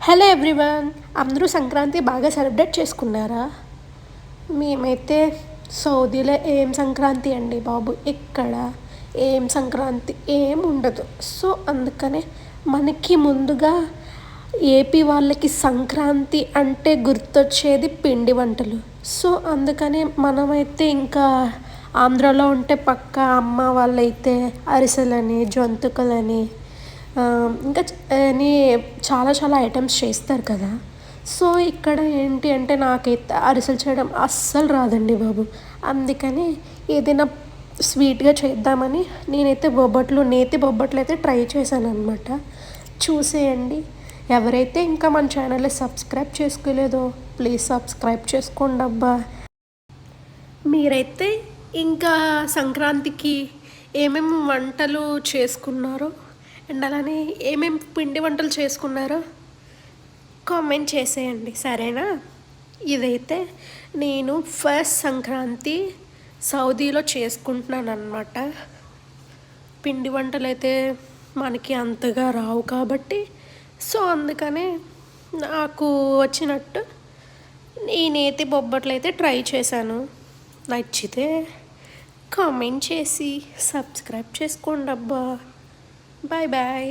Hello everyone, అందరూ సంక్రాంతి బాగా celebrate చేసుకున్నారా? మేమైతే సౌదీలో ఏం సంక్రాంతి అండి బాబు, ఇక్కడ ఏం సంక్రాంతి ఏం ఉండదు. సో అందుకనే మనకి ముందుగా ఏపీ వాళ్ళకి సంక్రాంతి అంటే గుర్తొచ్చేది పిండి వంటలు. సో అందుకనే మనమైతే ఇంకా ఆంధ్రాలో ఉంటే పక్క అమ్మ వాళ్ళైతే అరిసెలని, జంతికలని, ఇంకా అని చాలా చాలా ఐటమ్స్ చేస్తారు కదా. సో ఇక్కడ ఏంటి అంటే నాకైతే అరిసెలు చేయడం అస్సలు రాదండి బాబు. అందుకని ఏదైనా స్వీట్గా చేద్దామని నేనైతే నేతి బొబ్బట్లు అయితే ట్రై చేశాను అనమాట. చూసేయండి. ఎవరైతే ఇంకా మన ఛానల్ని సబ్స్క్రైబ్ చేసుకోలేదో ప్లీజ్ సబ్స్క్రైబ్ చేసుకోండి అబ్బా. మీరైతే ఇంకా సంక్రాంతికి ఏమేమి వంటలు చేసుకున్నారో అండ్ అలానే ఏమేమి పిండి వంటలు చేసుకున్నారో కామెంట్ చేసేయండి, సరేనా? ఇదైతే నేను ఫస్ట్ సంక్రాంతి సౌదీలో చేసుకుంటున్నాను అనమాట. పిండి వంటలు అయితే మనకి అంతగా రావు కాబట్టి సో అందుకనే నాకు వచ్చినట్టు ఈ నేతి బొబ్బట్లు అయితే ట్రై చేశాను. నచ్చితే కామెంట్ చేసి సబ్స్క్రైబ్ చేసుకోండి అబ్బా. Bye bye.